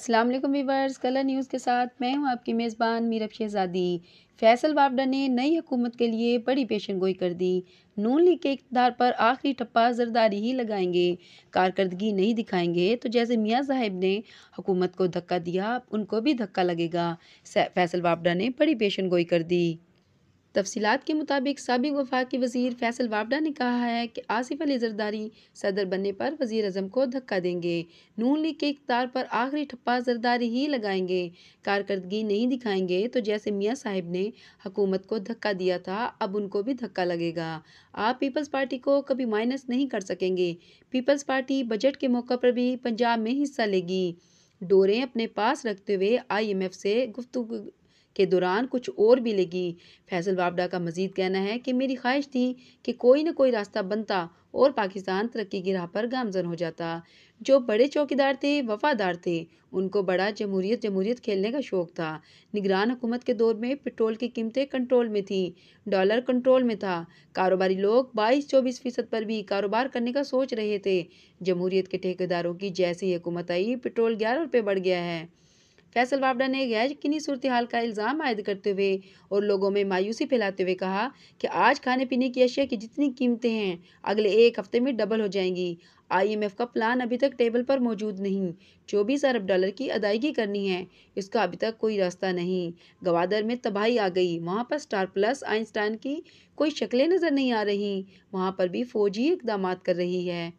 अस्सलाम वालेकुम viewers, colour news के साथ मैं हूं आपकी मेज़बान मीरब शहज़ादी। फैसल वापडा ने नई हुकूमत के लिए बड़ी पेशेनगोई कर दी। नून लीग के इक़्तिदार पर आखिरी ठप्पा जरदारी ही लगाएंगे, कारकर्दगी नहीं दिखाएंगे तो जैसे मियां साहिब ने हुकूमत को धक्का दिया उनको भी धक्का लगेगा। फैसल वापडा ने बड़ी पेशेनगोई कर दी। तफसीलात के मुताबिक साबिक वफाकी वज़ीर फैसल वापडा ने कहा है कि आसिफ अली जरदारी सदर बनने पर वज़ीर अज़म को धक्का देंगे। नून लीग के इक़्तिदार पर आखिरी ठप्पा जरदारी ही लगाएंगे, कारकर्दगी नहीं दिखाएंगे तो जैसे मियां साहिब ने हुकूमत को धक्का दिया था अब उनको भी धक्का लगेगा। आप पीपल्स पार्टी को कभी माइनस नहीं कर सकेंगे। पीपल्स पार्टी बजट के मौके पर भी पंजाब में हिस्सा लेगी। डोरें अपने पास रखते हुए IMF से गुफ्तगू के दौरान कुछ और भी लेगी। फैसल वापडा का मजीद कहना है कि मेरी ख्वाहिश थी कि कोई न कोई रास्ता बनता और पाकिस्तान तरक्की की राह पर गामजन हो जाता। जो बड़े चौकीदार थे वफादार थे, उनको बड़ा जमहूरियत जमहूरियत खेलने का शौक था। निगरान हुकूमत के दौर में पेट्रोल की कीमतें कंट्रोल में थी, डॉलर कंट्रोल में था, कारोबारी लोग 22-24% पर भी कारोबार करने का सोच रहे थे। जमहूरियत के ठेकेदारों की जैसी ही हुकूमत आई पेट्रोल 11 रुपये बढ़ गया है। फैसल वापडा ने गैर यकीनी सूरत हाल का इल्ज़ाम आयद करते हुए और लोगों में मायूसी फैलाते हुए कहा कि आज खाने पीने की अशिया की जितनी कीमतें हैं अगले एक हफ्ते में डबल हो जाएंगी। IMF का प्लान अभी तक टेबल पर मौजूद नहीं। 24 अरब डॉलर की अदायगी करनी है, इसका अभी तक कोई रास्ता नहीं। गवादर में तबाही आ गई, वहाँ पर स्टार प्लस आइंस्टाइन की कोई शक्लें नज़र नहीं आ रही, वहाँ पर भी फौजी इकदाम कर रही है।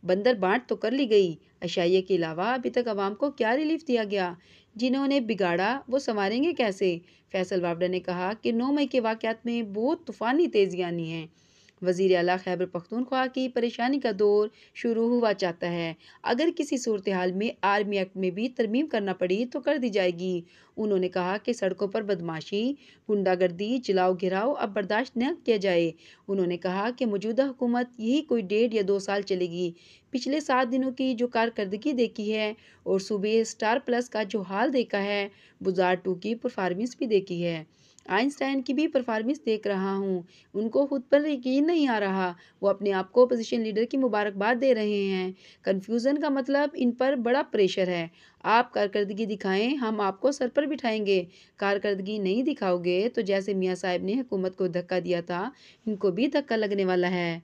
बंदर बांट तो कर ली गई, अशाइये के अलावा अभी तक आवाम को क्या रिलीफ दिया गया? जिन्होंने बिगाड़ा वो संवारेंगे कैसे? फैसल वापडा ने कहा कि 9 मई के वाक़यात में बहुत तूफ़ानी तेज़ी आनी है। वज़ीर आला खैबर पख्तूनख्वा की परेशानी का दौर शुरू हुआ चाहता है। अगर किसी सूरत हाल में आर्मी एक्ट में भी तरमीम करना पड़ी तो कर दी जाएगी। उन्होंने कहा कि सड़कों पर बदमाशी, गुंडागर्दी, जलाओ घिराव अब बर्दाश्त न किया जाए। उन्होंने कहा कि मौजूदा हुकूमत यही कोई 1.5 या 2 साल चलेगी। पिछले 7 दिनों की जो कारकर्दगी देखी है और सूबे स्टार प्लस का जो हाल देखा है, बुज़ार 2 की परफॉर्मेंस भी देखी है, आइंस्टाइन की भी परफॉर्मेंस देख रहा हूँ, उनको खुद पर यकीन नहीं आ रहा। वो अपने आप को अपोजिशन लीडर की मुबारकबाद दे रहे हैं। कन्फ्यूज़न का मतलब इन पर बड़ा प्रेशर है। आप कारकर्दगी दिखाएं, हम आपको सर पर बिठाएंगे। कारकर्दगी नहीं दिखाओगे तो जैसे मियां साहब ने हुकूमत को धक्का दिया था, इनको भी धक्का लगने वाला है।